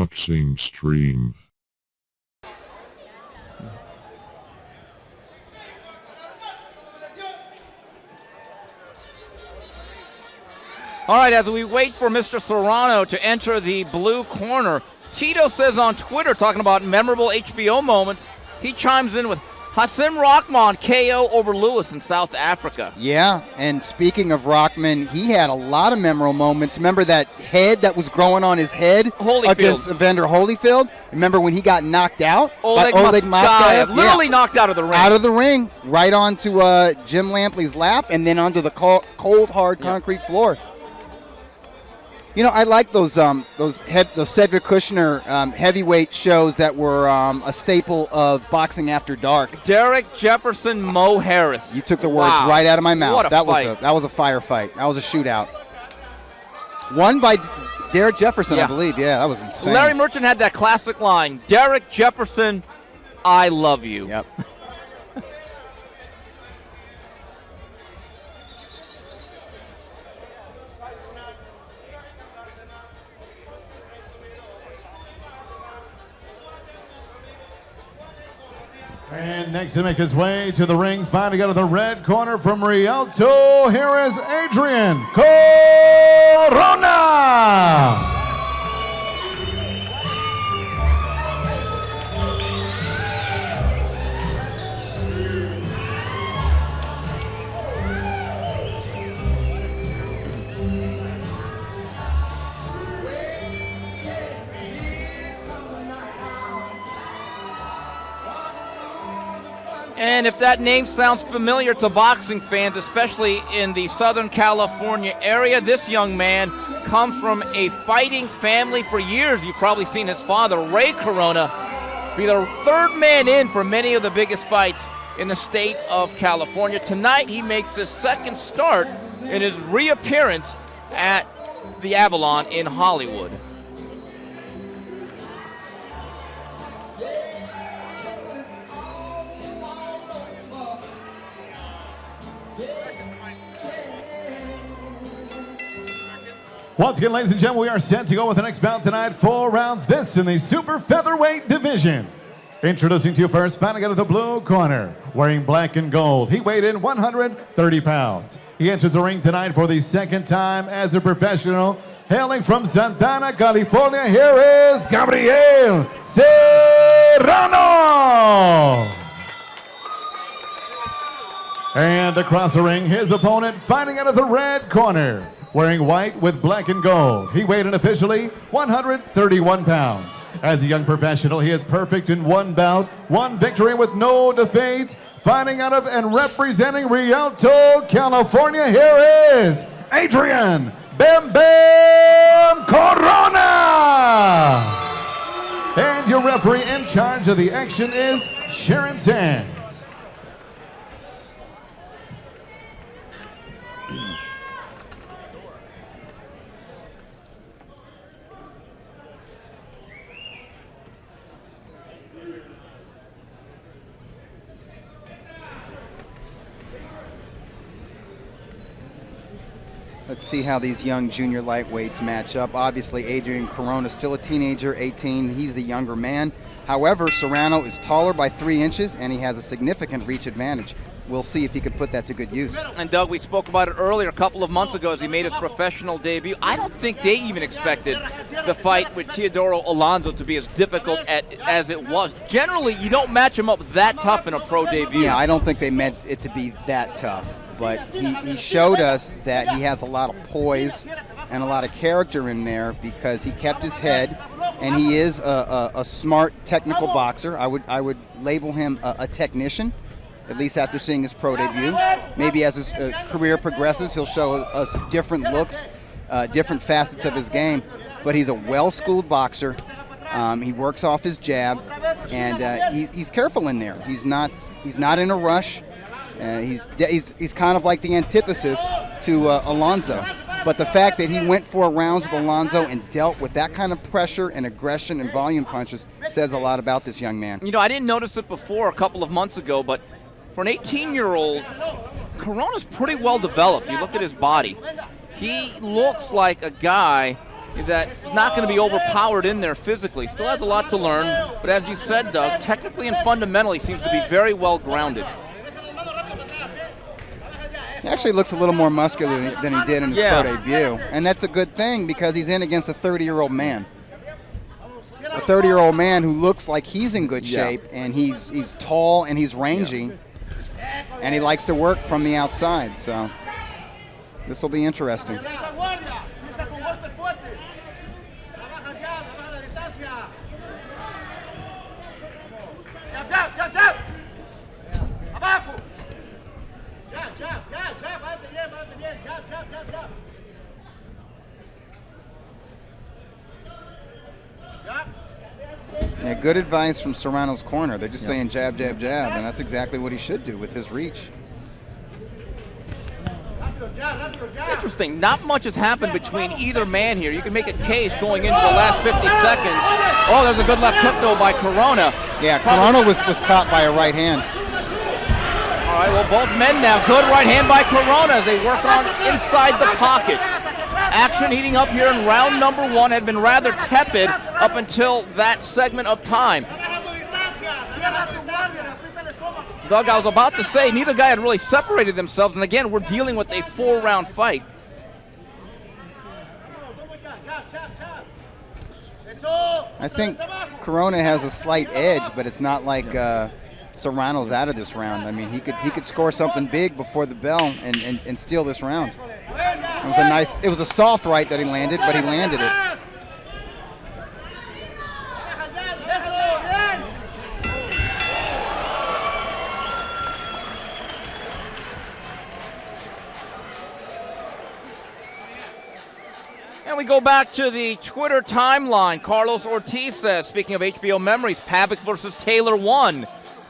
Boxing Stream. All right, as we wait for Mr. Serrano to enter the blue corner, Tito says on Twitter, talking about memorable HBO moments, he chimes in with Hassim Rahman KO over Lewis in South Africa. Yeah, and speaking of Rahman, he had a lot of memorable moments. Remember that head that was growing on his head against Evander Holyfield? Remember when he got knocked out? Oleg Moskaev, literally knocked out of the ring. Out of the ring, right onto Jim Lampley's lap, and then onto the cold, hard concrete floor. You know, I like those Cedric Kushner heavyweight shows that were a staple of boxing after dark. Derek Jefferson, Mo Harris. You took the words right out of my mouth. What a fight. That was a firefight. That was a shootout. Won by Derek Jefferson, I believe. Yeah, that was insane. Larry Merchant had that classic line, Derek Jefferson, I love you. Yep. And next to make his way to the ring, finding out of the red corner from Rialto, here is Adrian Corona. And if that name sounds familiar to boxing fans, especially in the Southern California area, this young man comes from a fighting family for years. You've probably seen his father, Ray Corona, be the third man in for many of the biggest fights in the state of California. Tonight, he makes his second start in his reappearance at the Avalon in Hollywood. Once again, ladies and gentlemen, we are set to go with the next bout tonight. 4 rounds, this in the super featherweight division. Introducing to you first, fighting out of the blue corner, wearing black and gold. He weighed in 130 pounds. He enters the ring tonight for the second time as a professional. Hailing from Santana, California, here is Gabriel Serrano. And across the ring, his opponent fighting out of the red corner, wearing white with black and gold. He weighed in officially 131 pounds. As a young professional, he is perfect in one bout, one victory with no defeats. Fighting out of and representing Rialto, California, here is Adrian Bam Bam Corona. And your referee in charge of the action is Sharon Sands. Let's see how these young junior lightweights match up. Obviously, Adrian Corona is still a teenager, 18. He's the younger man. However, Serrano is taller by 3 inches, and he has a significant reach advantage. We'll see if he could put that to good use. And Doug, we spoke about it earlier a couple of months ago as he made his professional debut. I don't think they even expected the fight with Teodoro Alonso to be as difficult as it was. Generally, you don't match him up that tough in a pro debut. Yeah, I don't think they meant it to be that tough. But he showed us that he has a lot of poise and a lot of character in there because he kept his head, and he is a smart technical boxer. I would label him a technician, at least after seeing his pro debut. Maybe as his career progresses, he'll show us different looks, different facets of his game. But he's a well-schooled boxer. He works off his jab, and he's careful in there. He's not in a rush. He's kind of like the antithesis to Alonso. But the fact that he went 4 rounds with Alonso and dealt with that kind of pressure and aggression and volume punches says a lot about this young man. You know, I didn't notice it before a couple of months ago, but for an 18-year-old, Corona's pretty well developed. You look at his body. He looks like a guy that's not going to be overpowered in there physically. Still has a lot to learn, but as you said, Doug, technically and fundamentally seems to be very well grounded. He actually looks a little more muscular than he did in his pro debut, and that's a good thing because he's in against a 30-year-old man. A 30-year-old man who looks like he's in good shape, and he's tall and he's rangy, and he likes to work from the outside. So this will be interesting. Yeah, good advice from Serrano's corner. They're just saying jab, jab, jab, and that's exactly what he should do with his reach. Interesting. Not much has happened between either man here. You can make a case going into the last 50 seconds. Oh, there's a good left hook, though, by Corona. Yeah, Corona was caught by a right hand. All right, well, both men now. Good right hand by Corona as they work on inside the pocket. Action heating up here in round number 1 had been rather tepid up until that segment of time. Doug, I was about to say, neither guy had really separated themselves, and again, we're dealing with a 4-round fight. I think Corona has a slight edge, but it's not like Serrano's out of this round. I mean, he could score something big before the bell and steal this round. It was a soft right that he landed, but he landed it. And we go back to the Twitter timeline. Carlos Ortiz says, speaking of HBO memories, Pavic versus Taylor 1.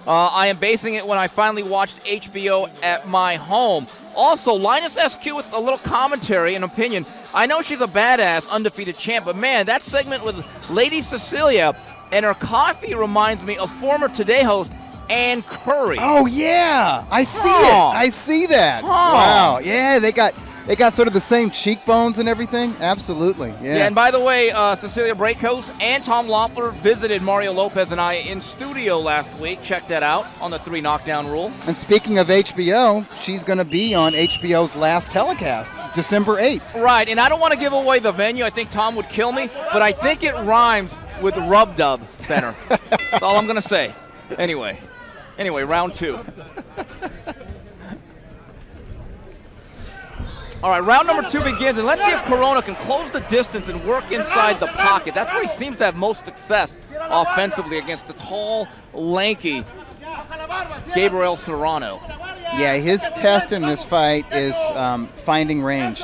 I am basing it when I finally watched HBO at my home. Also, Linus SQ with a little commentary and opinion. I know she's a badass, undefeated champ, but man, that segment with Lady Cecilia and her coffee reminds me of former Today host Ann Curry. Oh, yeah. I see it. I see that. Wow. Yeah, they got sort of the same cheekbones and everything. Absolutely. Yeah. And by the way, Cecilia Breakhouse and Tom Loeffler visited Mario Lopez and I in studio last week. Check that out on the 3 knockdown rule. And speaking of HBO, she's going to be on HBO's last telecast, December 8th. Right, and I don't want to give away the venue. I think Tom would kill me, but I think it rhymes with Rub Dub Center. That's all I'm going to say. Anyway, round 2. All right, round number 2 begins, and let's see if Corona can close the distance and work inside the pocket. That's where he seems to have most success offensively against the tall, lanky Gabriel Serrano. Yeah, his test in this fight is finding range,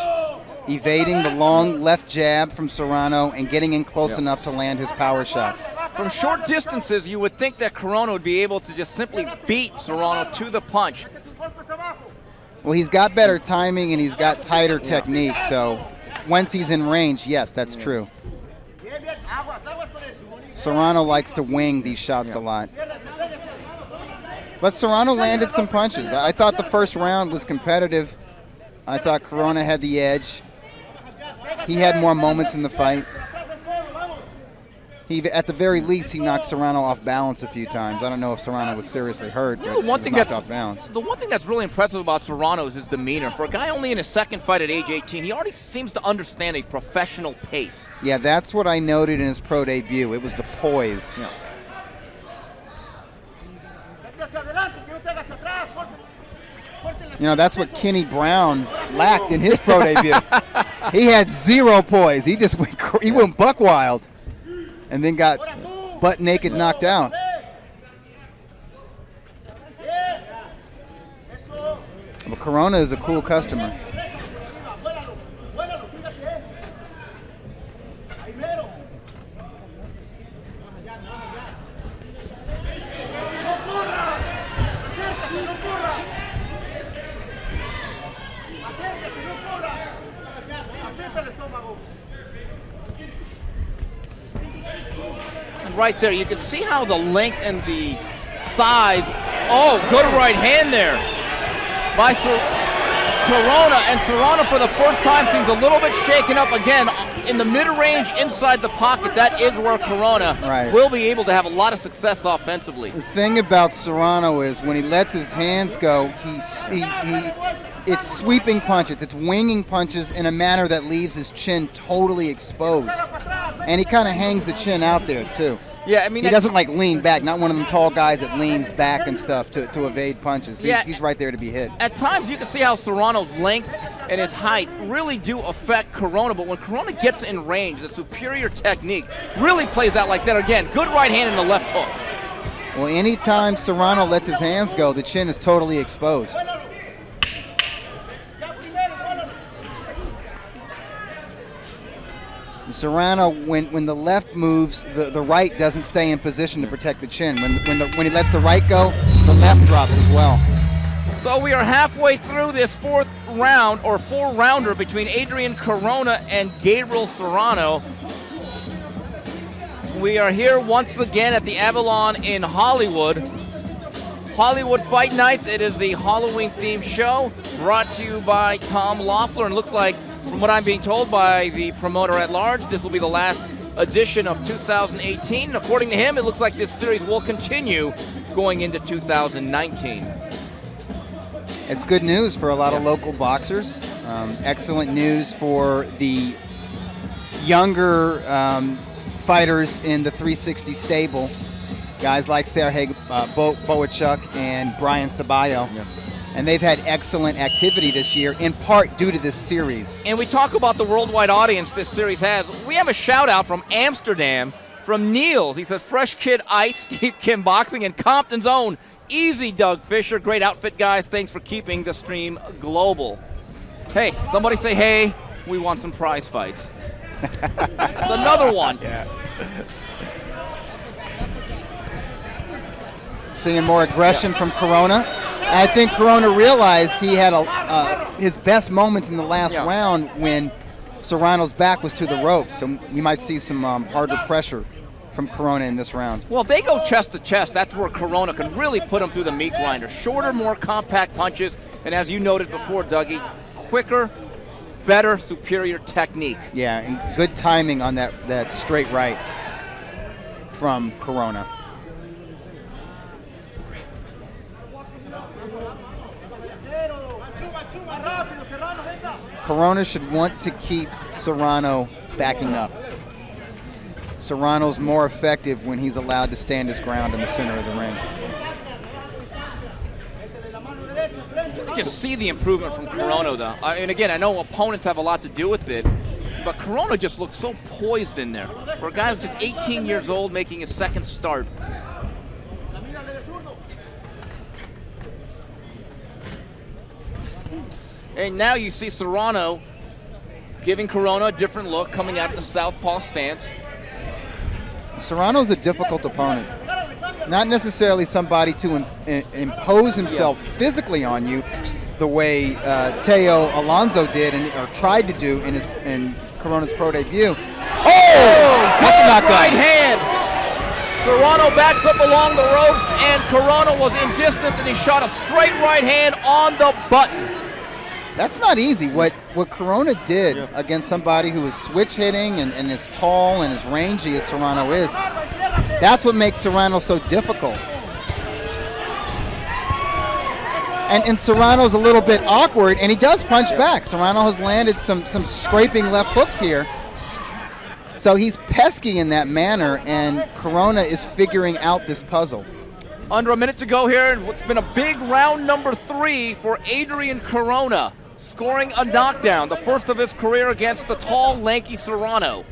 evading the long left jab from Serrano and getting in close enough to land his power shots. From short distances, you would think that Corona would be able to just simply beat Serrano to the punch. Well, he's got better timing and he's got tighter technique, so once he's in range, yes, that's true. Serrano likes to wing these shots a lot. But Serrano landed some punches. I thought the first round was competitive. I thought Corona had the edge. He had more moments in the fight. At the very least, he knocked Serrano off balance a few times. I don't know if Serrano was seriously hurt, but he was knocked off balance. The one thing that's really impressive about Serrano is his demeanor. For a guy only in his second fight at age 18, he already seems to understand a professional pace. Yeah, that's what I noted in his pro debut. It was the poise. Yeah. You know, that's what Kenny Brown lacked in his pro debut. He had zero poise. He just went buck wild and then got butt naked knocked out. But Corona is a cool customer. Right there, you can see how the length and the size. Oh, good right hand there by Corona, and Serrano for the first time seems a little bit shaken up again in the mid-range inside the pocket, that is where Corona will be able to have a lot of success offensively. The thing about Serrano is when he lets his hands go, it's sweeping punches, it's winging punches in a manner that leaves his chin totally exposed. And he kind of hangs the chin out there too. Yeah, I mean, he doesn't like lean back, not one of them tall guys that leans back and stuff to evade punches. He's right there to be hit. At times you can see how Serrano's length and his height really do affect Corona, but when Corona gets in range, the superior technique really plays out like that. Again, good right hand and the left hook. Well, anytime Serrano lets his hands go, the chin is totally exposed. Serrano, when the left moves, the right doesn't stay in position to protect the chin. When he lets the right go, the left drops as well. So we are halfway through this fourth round, or four-rounder, between Adrian Corona and Gabriel Serrano. We are here once again at the Avalon in Hollywood. Hollywood Fight Nights, it is the Halloween-themed show brought to you by Tom Loeffler, and looks like, from what I'm being told by the promoter at large, this will be the last edition of 2018. And according to him, it looks like this series will continue going into 2019. It's good news for a lot of local boxers. Excellent news for the younger fighters in the 360 stable. Guys like Sergej Boachuk and Brian Sabayo. Yeah. And they've had excellent activity this year, in part due to this series. And we talk about the worldwide audience this series has. We have a shout-out from Amsterdam, from Niels. He says, Fresh Kid Ice, Keith Kim Boxing, and Compton's own Easy Doug Fisher. Great outfit, guys. Thanks for keeping the stream global. Hey, somebody say, hey, we want some prize fights. It's another one. Yeah. Seeing more aggression from Corona. I think Corona realized he had his best moments in the last round when Serrano's back was to the ropes. So we might see some harder pressure from Corona in this round. Well, if they go chest to chest, that's where Corona can really put him through the meat grinder. Shorter, more compact punches, and as you noted before, Dougie, quicker, better, superior technique. Yeah, and good timing on that straight right from Corona. Corona should want to keep Serrano backing up. Serrano's more effective when he's allowed to stand his ground in the center of the ring. You can see the improvement from Corona, though. I mean, again, I know opponents have a lot to do with it, but Corona just looks so poised in there. For a guy who's just 18 years old making his second start. And now you see Serrano giving Corona a different look, coming at the southpaw stance. Serrano's a difficult opponent. Not necessarily somebody to impose himself physically on you the way Teo Alonso did or tried to do in Corona's pro debut. Oh! That's a knockdown. Right hand. Serrano backs up along the ropes, and Corona was in distance, and he shot a straight right hand on the button. That's not easy. What Corona did against somebody who is switch hitting and as tall and as rangy as Serrano is, that's what makes Serrano so difficult. And Serrano's a little bit awkward, and he does punch back. Serrano has landed some scraping left hooks here. So he's pesky in that manner, and Corona is figuring out this puzzle. Under a minute to go here, and what's been a big round number 3 for Adrian Corona, scoring a knockdown, the first of his career against the tall, lanky Serrano.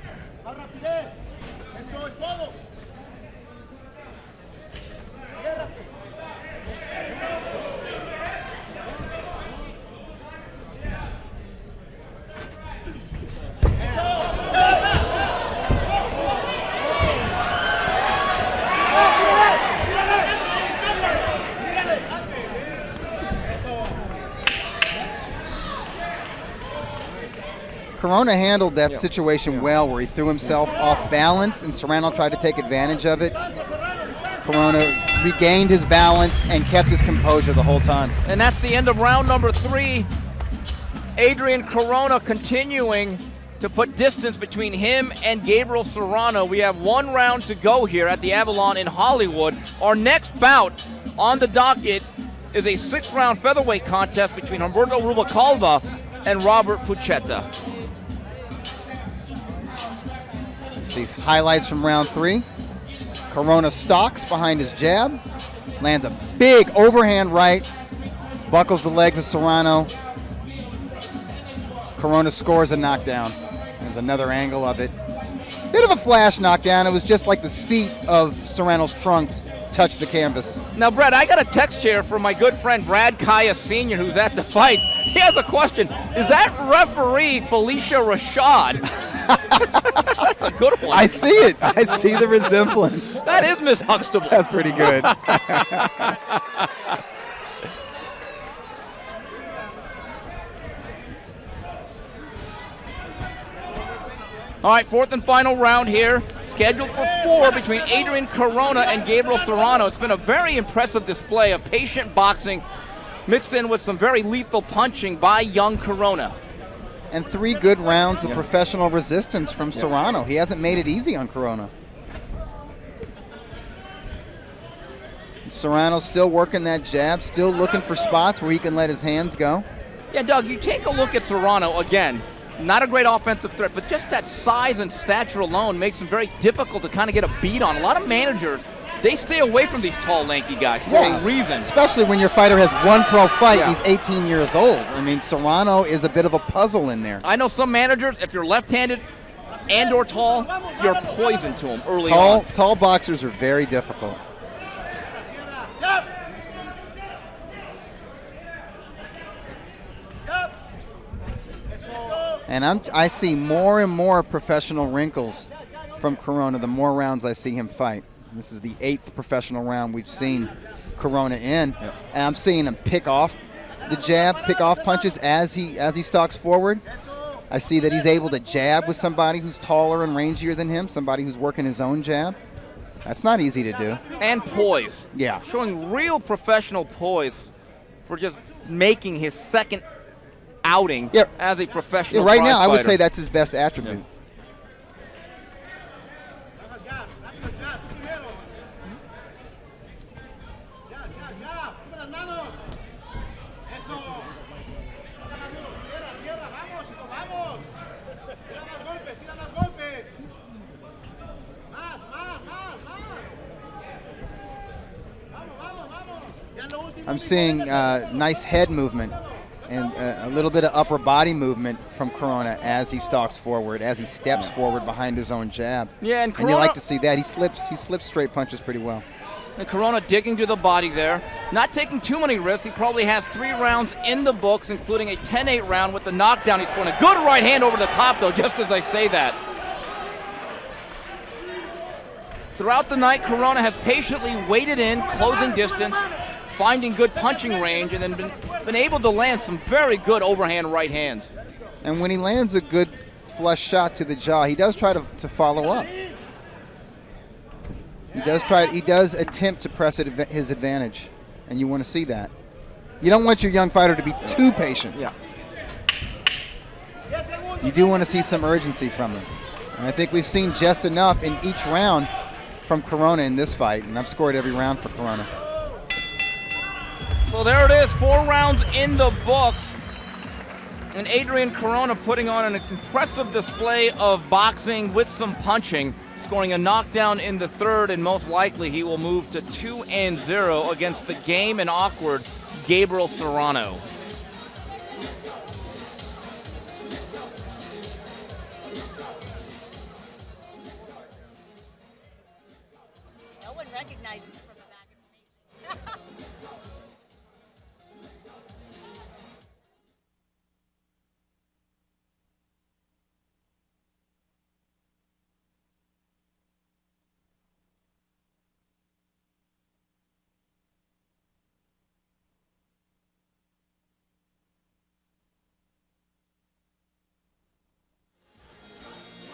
Corona handled that situation well, where he threw himself off balance and Serrano tried to take advantage of it. Corona regained his balance and kept his composure the whole time. And that's the end of round number 3. Adrian Corona continuing to put distance between him and Gabriel Serrano. We have 1 round to go here at the Avalon in Hollywood. Our next bout on the docket is a 6-round featherweight contest between Humberto Rubalcaba and Robert Puchetta. Let's see highlights from round 3. Corona stalks behind his jab, lands a big overhand right, buckles the legs of Serrano. Corona scores a knockdown. There's another angle of it. Bit of a flash knockdown. It was just like the seat of Serrano's trunks touched the canvas. Now, Brett, I got a text here from my good friend Brad Kaya Sr., who's at the fight. He has a question. Is that referee Felicia Rashad? That's a good one. I see it. I see the resemblance. That is Miss Huxtable. That's pretty good. All right, 4th and final round here. Scheduled for 4 between Adrian Corona and Gabriel Serrano. It's been a very impressive display of patient boxing mixed in with some very lethal punching by young Corona. And 3 good rounds of professional resistance from Serrano. He hasn't made it easy on Corona. Serrano still working that jab, still looking for spots where he can let his hands go. Yeah, Doug, you take a look at Serrano again. Not a great offensive threat, but just that size and stature alone makes him very difficult to kind of get a beat on. A lot of managers, they stay away from these tall, lanky guys for a reason. Especially when your fighter has 1 pro fight and Yeah. he's 18 years old. I mean, Serrano is a bit of a puzzle in there. I know some managers, if you're left-handed and or tall, you're poison to them early on. Tall boxers are very difficult. And I see more and more professional wrinkles from Corona the more rounds I see him fight. This is the 8th professional round we've seen Corona in. Yep. And I'm seeing him pick off the jab, pick off punches as he stalks forward. I see that he's able to jab with somebody who's taller and rangier than him, somebody who's working his own jab. That's not easy to do. And poise. Yeah. Showing real professional poise for just making his 2nd outing as a professional right now, I would fighter. say that's his best attribute. I'm seeing nice head movement and a little bit of upper body movement from Corona as he stalks forward, as he steps forward behind his own jab. Yeah, and Corona, you like to see that. He slips straight punches pretty well. And Corona digging to the body there. Not taking too many risks. He probably has 3 rounds in the books, including a 10-8 round with the knockdown. He's throwing a good right hand over the top, though, just as I say that. Throughout the night, Corona has patiently waited in, closing distance, finding good punching range, and then been able to land some very good overhand right hands. And when he lands a good flush shot to the jaw, he does try to follow up. He does attempt to press his advantage, and you want to see that. You don't want your young fighter to be too patient. Yeah. You do want to see some urgency from him. And I think we've seen just enough in each round from Corona in this fight, and I've scored every round for Corona. So there it is, 4 rounds in the books. And Adrian Corona putting on an impressive display of boxing with some punching, scoring a knockdown in the 3rd, and most likely he will move to 2-0 against the game and awkward Gabriel Serrano. No one recognizes him from the back. It's amazing.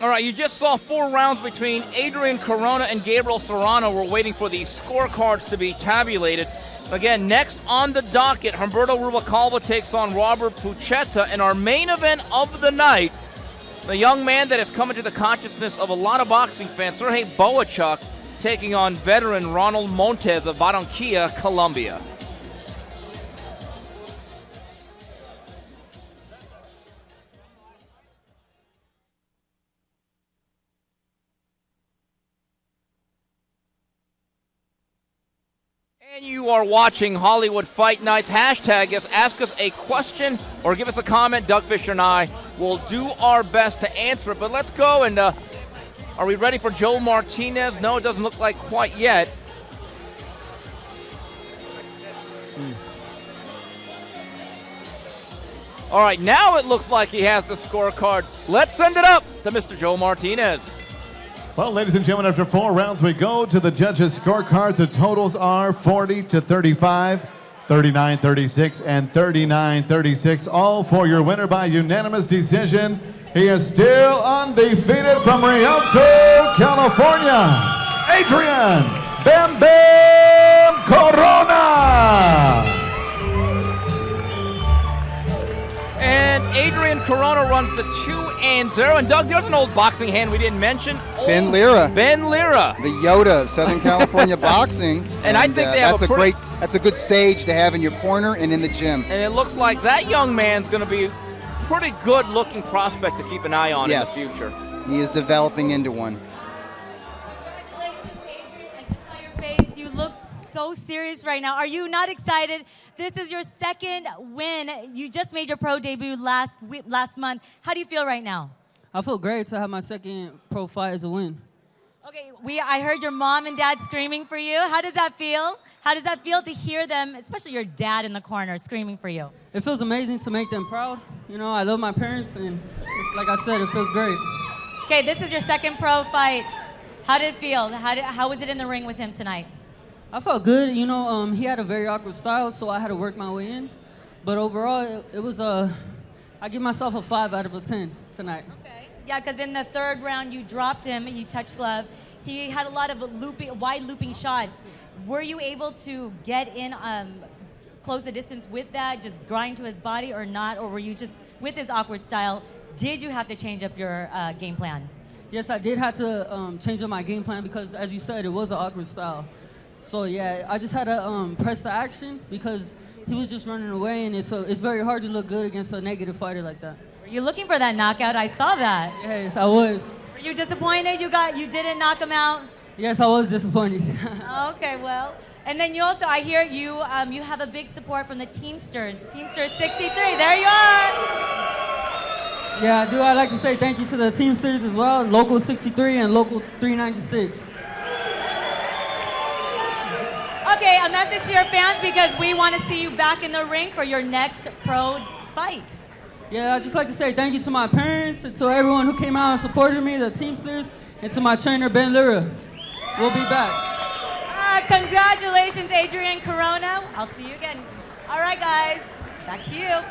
All right, you just saw 4 rounds between Adrian Corona and Gabriel Serrano. We're waiting for the scorecards to be tabulated. Again, next on the docket, Humberto Rubalcaba takes on Robert Puchetta, and our main event of the night The young man that has come into the consciousness of a lot of boxing fans, Sergey Boachuk, taking on veteran Ronald Montes of Barranquilla, Colombia. And you are watching Hollywood Fight Nights. Hashtag is ask us a question or give us a comment. Doug Fisher and I will do our best to answer it. But let's go and are we ready for Joe Martinez? No, it doesn't look like quite yet. All right, now it looks like he has the scorecard. Let's send it up to Mr. Joe Martinez. Well, ladies and gentlemen, after 4 rounds, we go to the judges' scorecards. The totals are 40-35, 39-36, and 39-36, all for your winner by unanimous decision. He is still undefeated from Rialto, California, Adrian Bam Bam Corona. And Adrian Corona runs the 2-0. And Doug, there's an old boxing hand we didn't mention. Ben Lira. Ben Lira. The Yoda of Southern California boxing. And I think they have that's a good sage to have in your corner and in the gym. And it looks like that young man's going to be a pretty good looking prospect to keep an eye on in the future. He is developing into one. Congratulations, Adrian. I just saw your face. You look so serious right now. Are you not excited? This is your second win. You just made your pro debut last month. How do you feel right now? I feel great to have my second pro fight as a win. Okay, I heard your mom and dad screaming for you. How does that feel? How does that feel to hear them, especially your dad in the corner, screaming for you? It feels amazing to make them proud. You know, I love my parents, and like I said, it feels great. Okay, this is your second pro fight. How did it feel? How was it in the ring with him tonight? I felt good. You know, he had a very awkward style, so I had to work my way in. But overall, it was I give myself a 5 out of 10 tonight. Okay. Yeah, because in the third round, you dropped him. You touched glove. He had a lot of wide looping shots. Were you able to get in, close the distance with that, just grind to his body or not? Or were you just, with his awkward style, did you have to change up your game plan? Yes, I did have to change up my game plan because, as you said, it was an awkward style. So yeah, I just had to press the action because he was just running away, and it's very hard to look good against a negative fighter like that. Were you looking for that knockout? I saw that. Yes, I was. Were you disappointed you didn't knock him out? Yes, I was disappointed. Okay, well, and then you also, I hear you have a big support from the Teamsters. Teamsters 63, there you are. Yeah, I do. I'd like to say thank you to the Teamsters as well, Local 63 and Local 396. Okay, a message to your fans because we want to see you back in the ring for your next pro fight. Yeah, I'd just like to say thank you to my parents and to everyone who came out and supported me, the Teamsters, and to my trainer, Ben Lira. We'll be back. Congratulations, Adrian Corona. I'll see you again. All right, guys, back to you.